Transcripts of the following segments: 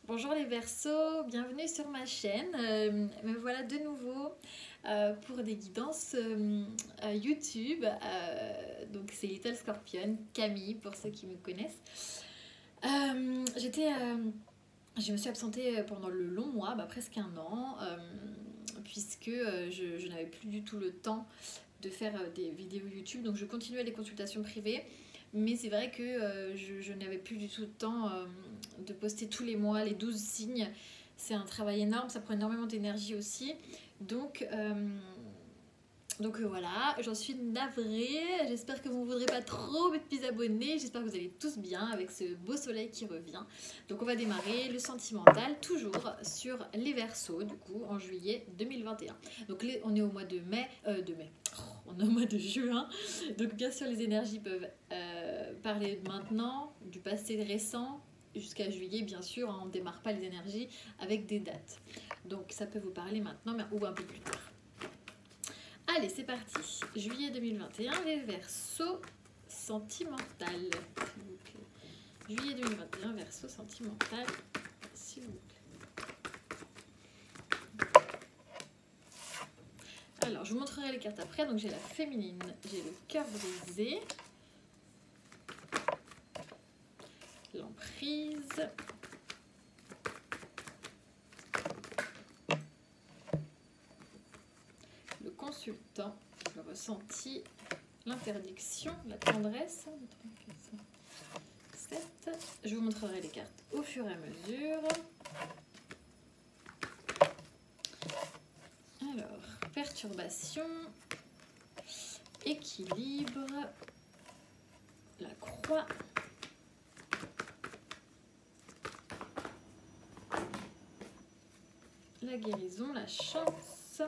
Bonjour les Verseaux, bienvenue sur ma chaîne. Me voilà de nouveau pour des guidances YouTube. Donc c'est Little Scorpion, Camille pour ceux qui me connaissent. Je me suis absentée pendant le long mois, presque un an, puisque je n'avais plus du tout le temps de faire des vidéos YouTube. Donc je continuais les consultations privées. Mais c'est vrai que je n'avais plus du tout le temps de poster tous les mois les 12 signes. C'est un travail énorme, ça prend énormément d'énergie aussi. Donc voilà, j'en suis navrée. J'espère que vous ne voudrez pas trop mes petits abonnés. J'espère que vous allez tous bien avec ce beau soleil qui revient. Donc on va démarrer le sentimental, toujours sur les Verseaux, du coup, en juillet 2021. Donc on est au mois de mai. On est au mois de juin. Donc bien sûr, les énergies peuvent parler de maintenant, du passé récent, jusqu'à juillet, bien sûr. On ne démarre pas les énergies avec des dates. Donc ça peut vous parler maintenant, ou un peu plus tard. Allez, c'est parti. Juillet 2021, les Verseaux sentimental. Juillet 2021, Verseaux sentimental, s'il vous plaît. Alors, je vous montrerai les cartes après. Donc, j'ai la féminine, j'ai le cœur brisé, l'emprise, le consultant, le ressenti, l'interdiction, la tendresse. 7. Je vous montrerai les cartes au fur et à mesure. Alors, perturbation, équilibre, la croix, la guérison, la chance,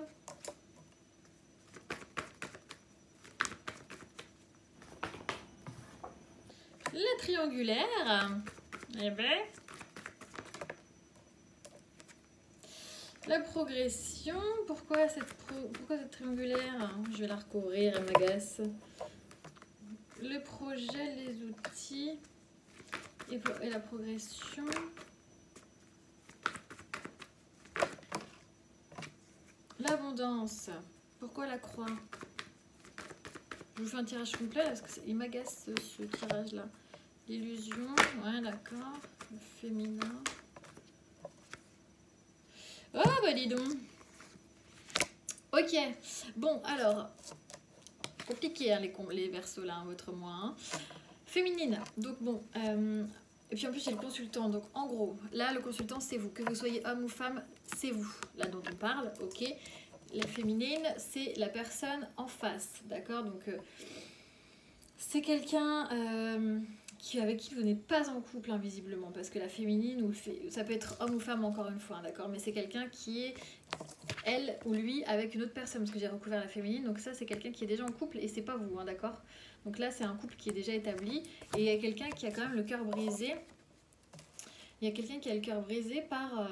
la triangulaire, et ben, la progression. Pourquoi cette triangulaire? Je vais la recouvrir, elle m'agace. Le projet, les outils et la progression. L'abondance. Pourquoi la croix? Je vous fais un tirage complet parce qu'il m'agace ce tirage-là. L'illusion, ouais, d'accord. Le féminin. Oh, bah dis donc. Ok. Bon, alors. Compliqué, hein, les Verseaux, là, votre mois. Hein. Féminine. Donc, bon. Et puis en plus, j'ai le consultant. Donc, en gros, là, le consultant, c'est vous. Que vous soyez homme ou femme, c'est vous. Là dont on parle, ok. La féminine, c'est la personne en face, d'accord. Donc, c'est quelqu'un avec qui vous n'êtes pas en couple, invisiblement. Parce que la féminine, ça peut être homme ou femme, encore une fois, d'accord. Mais c'est quelqu'un qui est, elle ou lui, avec une autre personne. Parce que j'ai recouvert la féminine. Donc ça, c'est quelqu'un qui est déjà en couple et c'est pas vous, hein, d'accord. Donc là, c'est un couple qui est déjà établi. Et il y a quelqu'un qui a quand même le cœur brisé. Il y a quelqu'un qui a le cœur brisé par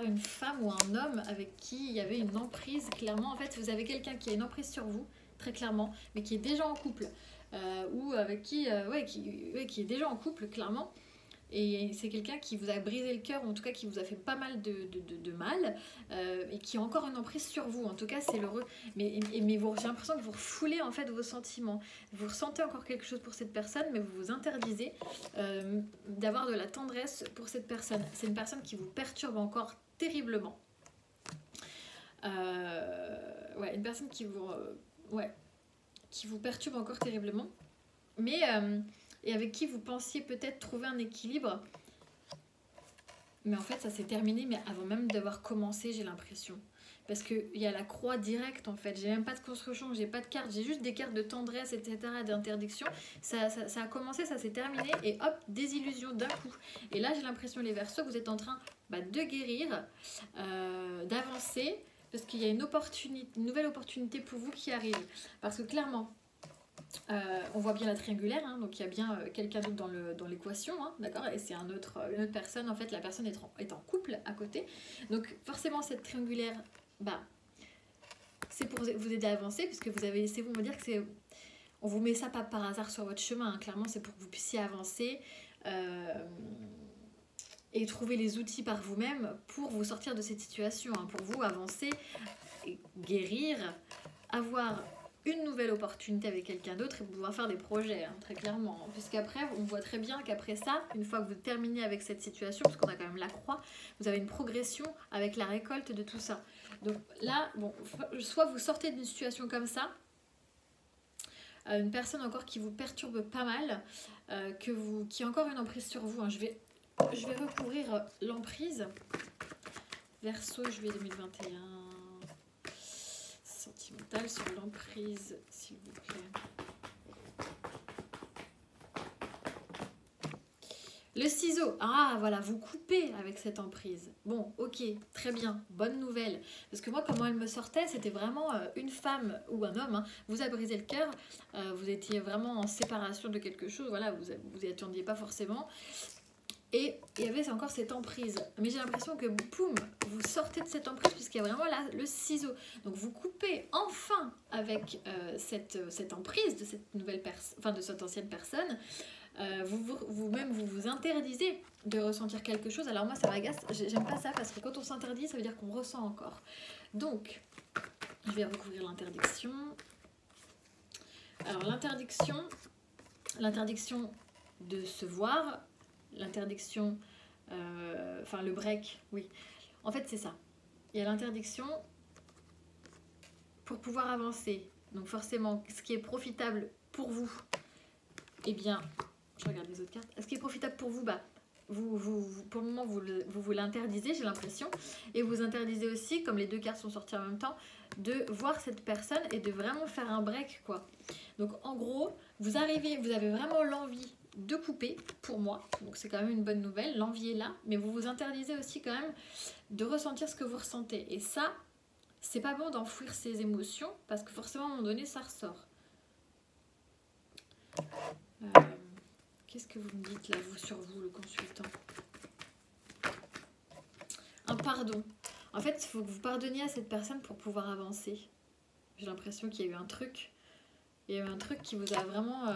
une femme ou un homme avec qui il y avait une emprise, clairement. En fait, vous avez quelqu'un qui a une emprise sur vous, très clairement, mais qui est déjà en couple. Ou avec qui est déjà en couple, clairement. Et c'est quelqu'un qui vous a brisé le cœur, ou en tout cas qui vous a fait pas mal de mal, et qui a encore une emprise sur vous. En tout cas, c'est l'heureux. Mais j'ai l'impression que vous refoulez en fait vos sentiments. Vous ressentez encore quelque chose pour cette personne, mais vous vous interdisez d'avoir de la tendresse pour cette personne. C'est une personne qui vous perturbe encore terriblement. Une personne qui vous perturbe encore terriblement. Mais... et avec qui vous pensiez peut-être trouver un équilibre. Mais en fait, ça s'est terminé, mais avant même d'avoir commencé, j'ai l'impression. Parce qu'il y a la croix directe, en fait. J'ai même pas de construction, j'ai pas de cartes, j'ai juste des cartes de tendresse, etc., d'interdiction. Ça a commencé, ça s'est terminé, et hop, désillusion d'un coup. Et là, j'ai l'impression, les Verseaux, que vous êtes en train de guérir, d'avancer, parce qu'il y a une nouvelle opportunité pour vous qui arrive. Parce que clairement... on voit bien la triangulaire, hein, donc il y a bien quelqu'un d'autre dans l'équation, hein, d'accord. Et c'est une autre personne, en fait, la personne est en couple à côté. Donc forcément, cette triangulaire, c'est pour vous aider à avancer, puisque c'est bon, on va dire que c'est... On vous met ça pas par hasard sur votre chemin, hein, clairement, c'est pour que vous puissiez avancer. et trouver les outils par vous-même pour vous sortir de cette situation, hein, pour vous avancer, guérir, avoir une nouvelle opportunité avec quelqu'un d'autre et pouvoir faire des projets, hein, très clairement. Puisqu'après, on voit très bien qu'après ça, une fois que vous terminez avec cette situation, parce qu'on a quand même la croix, vous avez une progression avec la récolte de tout ça. Donc là, bon, soit vous sortez d'une situation comme ça, une personne encore qui vous perturbe pas mal, qui a encore une emprise sur vous, hein. Je vais recouvrir l'emprise. Verseau, juillet 2021. Sentimental sur l'emprise, s'il vous plaît. Le ciseau. Ah, voilà, vous coupez avec cette emprise. Bon, ok, très bien, bonne nouvelle. Parce que moi, comment elle me sortait, c'était vraiment une femme ou un homme, hein, vous a brisé le cœur, vous étiez vraiment en séparation de quelque chose, voilà, vous n'y attendiez pas forcément. Et il y avait encore cette emprise. Mais j'ai l'impression que, poum, vous sortez de cette emprise puisqu'il y a vraiment là le ciseau. Donc vous coupez enfin avec cette emprise de cette nouvelle personne, enfin de cette ancienne personne. Vous-même, vous vous interdisez de ressentir quelque chose. Alors moi, ça m'agace. J'aime pas ça parce que quand on s'interdit, ça veut dire qu'on ressent encore. Donc, je vais recouvrir l'interdiction. Alors l'interdiction de se voir, l'interdiction, enfin le break, oui. En fait, c'est ça. Il y a l'interdiction pour pouvoir avancer. Donc forcément, ce qui est profitable pour vous, eh bien, je regarde les autres cartes. Ce qui est profitable pour vous, bah, pour le moment, vous l'interdisez, j'ai l'impression. Et vous interdisez aussi, comme les deux cartes sont sorties en même temps, de voir cette personne et de vraiment faire un break, quoi. Donc en gros, vous avez vraiment l'envie de couper, pour moi, donc c'est quand même une bonne nouvelle, l'envie est là, mais vous vous interdisez aussi quand même de ressentir ce que vous ressentez. Et ça, c'est pas bon d'enfouir ses émotions, parce que forcément à un moment donné, ça ressort. Qu'est-ce que vous me dites là, vous, sur vous, le consultant? Un pardon. En fait, il faut que vous pardonniez à cette personne pour pouvoir avancer. J'ai l'impression qu'il y a eu un truc. Il y a eu un truc qui vous a vraiment...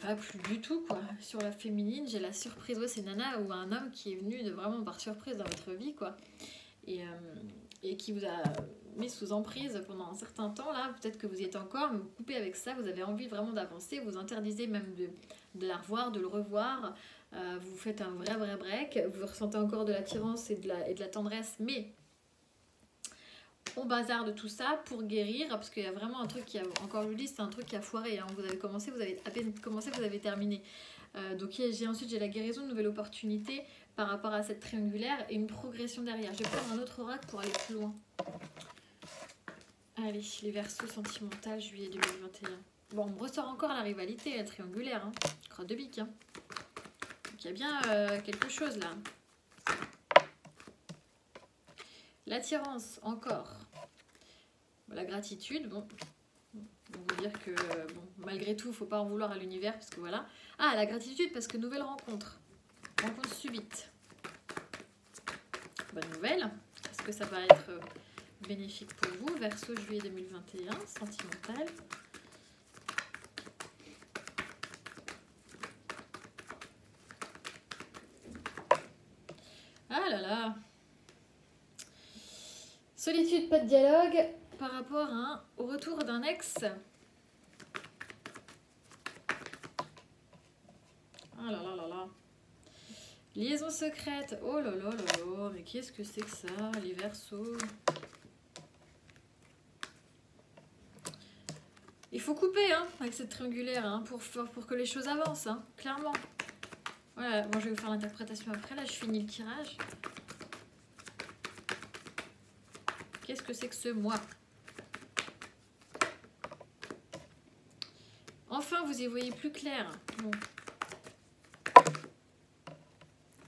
pas plu du tout, quoi. Sur la féminine, j'ai la surprise. Ouais, c'est Nana ou un homme qui est venu vraiment par surprise dans votre vie, quoi. Et qui vous a mis sous emprise pendant un certain temps, là. Peut-être que vous y êtes encore, mais vous coupez avec ça. Vous avez envie vraiment d'avancer. Vous interdisez même de la revoir, de le revoir. Vous faites un vrai break. Vous ressentez encore de l'attirance et de la tendresse, mais... on bazarde tout ça pour guérir, parce qu'il y a vraiment un truc qui a, encore je vous dis, c'est un truc qui a foiré, hein. Vous avez commencé, vous avez à peine commencé, vous avez terminé. Donc ensuite j'ai la guérison, une nouvelle opportunité par rapport à cette triangulaire et une progression derrière. Je vais prendre un autre oracle pour aller plus loin. Allez, les Verseaux sentimentales, juillet 2021. Bon, on me ressort encore la rivalité, la triangulaire, hein. Crotte de bique, hein. Donc il y a bien quelque chose là. L'attirance, encore. La gratitude, bon. On va dire que, bon, malgré tout, il ne faut pas en vouloir à l'univers, parce que voilà. Ah, la gratitude, parce que nouvelle rencontre. Rencontre subite. Bonne nouvelle. Est-ce que ça va être bénéfique pour vous? Verseau, juillet 2021, sentimental. Ah là là. Solitude, pas de dialogue par rapport au retour d'un ex. Ah là là là là. Liaison secrète. Oh là là là là. Mais qu'est-ce que c'est que ça, les Verseaux? Il faut couper, hein, avec cette triangulaire, hein, pour que les choses avancent, hein, clairement. Voilà, moi je vais vous faire l'interprétation après. Là, je finis le tirage. Qu'est-ce que c'est que ce moi? Enfin, vous y voyez plus clair. Bon.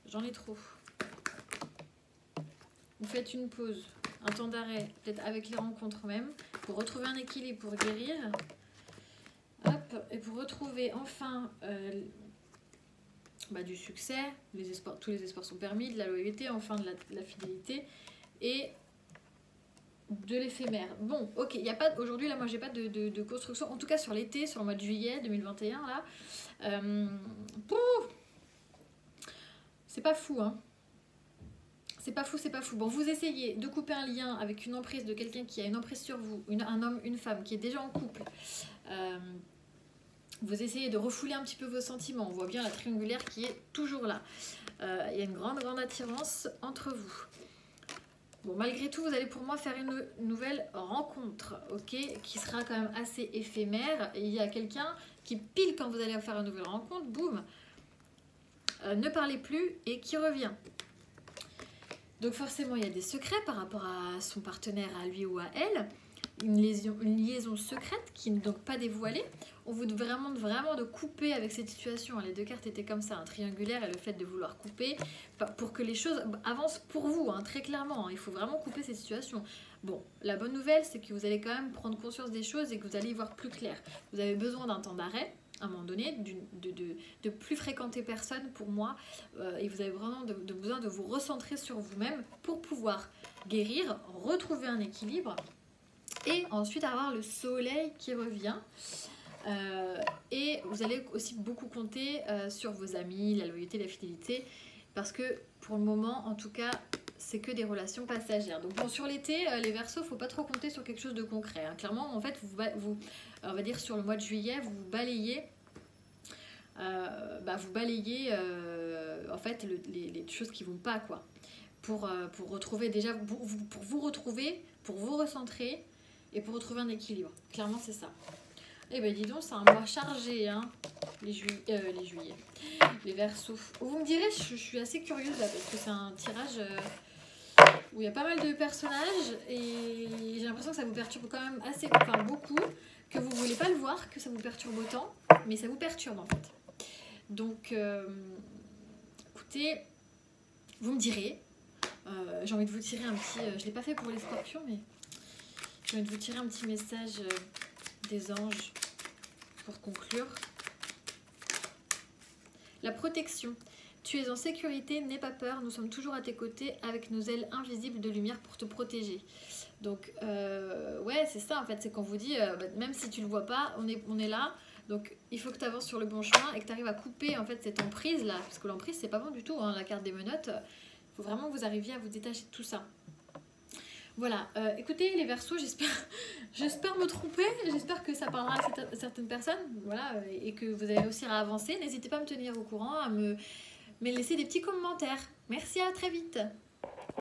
J'en ai trop. Vous faites une pause, un temps d'arrêt, peut-être avec les rencontres même, pour retrouver un équilibre, pour guérir. Hop, et pour retrouver enfin du succès, tous les espoirs sont permis, de la loyauté, enfin de la fidélité. Et de l'éphémère. Bon, ok, il n'y a pas aujourd'hui, là, moi, j'ai pas de construction, en tout cas sur l'été, sur le mois de juillet 2021, là. Pouf, c'est pas fou, hein. C'est pas fou, c'est pas fou. Bon, vous essayez de couper un lien avec une emprise de quelqu'un qui a une emprise sur vous, un homme, une femme qui est déjà en couple. Vous essayez de refouler un petit peu vos sentiments. On voit bien la triangulaire qui est toujours là. Il y a une grande attirance entre vous. Bon, malgré tout, vous allez pour moi faire une nouvelle rencontre, ok, qui sera quand même assez éphémère. Et il y a quelqu'un qui, pile quand vous allez faire une nouvelle rencontre, boum, ne parlez plus et qui revient. Donc forcément, il y a des secrets par rapport à son partenaire, à lui ou à elle. Une liaison secrète qui n'est donc pas dévoilée. On vous demande vraiment de couper avec cette situation. Les deux cartes étaient comme ça, un triangulaire et le fait de vouloir couper pour que les choses avancent pour vous, hein, très clairement. Il faut vraiment couper cette situation. Bon, la bonne nouvelle, c'est que vous allez quand même prendre conscience des choses et que vous allez y voir plus clair. Vous avez besoin d'un temps d'arrêt, à un moment donné, de plus fréquenter personne pour moi. Et vous avez vraiment besoin de vous recentrer sur vous-même pour pouvoir guérir, retrouver un équilibre. Et ensuite avoir le soleil qui revient. Et vous allez aussi beaucoup compter sur vos amis, la loyauté, la fidélité. Parce que pour le moment, en tout cas, c'est que des relations passagères. Donc bon, sur l'été, les Verseaux, il ne faut pas trop compter sur quelque chose de concret. Hein. Clairement, en fait, on va dire sur le mois de juillet, vous balayez. Vous balayez en fait les choses qui ne vont pas, quoi. Pour retrouver déjà, pour vous retrouver, pour vous recentrer. Et pour retrouver un équilibre. Clairement, c'est ça. Eh ben dis donc, c'est un mois chargé, hein, les juillet. Les Verseaux. Vous me direz, je suis assez curieuse là, parce que c'est un tirage où il y a pas mal de personnages et j'ai l'impression que ça vous perturbe quand même beaucoup, que vous voulez pas le voir, que ça vous perturbe autant, mais ça vous perturbe en fait. Donc, écoutez, vous me direz. J'ai envie de vous tirer un petit... je l'ai pas fait pour les scorpions, mais... Je vais vous tirer un petit message des anges pour conclure. La protection. Tu es en sécurité, n'aie pas peur, nous sommes toujours à tes côtés avec nos ailes invisibles de lumière pour te protéger. Donc, ouais, c'est ça en fait, c'est qu'on vous dit, même si tu ne le vois pas, on est là. Donc, il faut que tu avances sur le bon chemin et que tu arrives à couper en fait cette emprise là. Parce que l'emprise, c'est pas bon du tout, hein, la carte des menottes. Il faut vraiment que vous arriviez à vous détacher de tout ça. Voilà, écoutez les Verseaux, j'espère me tromper, j'espère que ça parlera à certaines personnes, voilà, et que vous allez réussir à avancer. N'hésitez pas à me tenir au courant, à me laisser des petits commentaires. Merci, à très vite.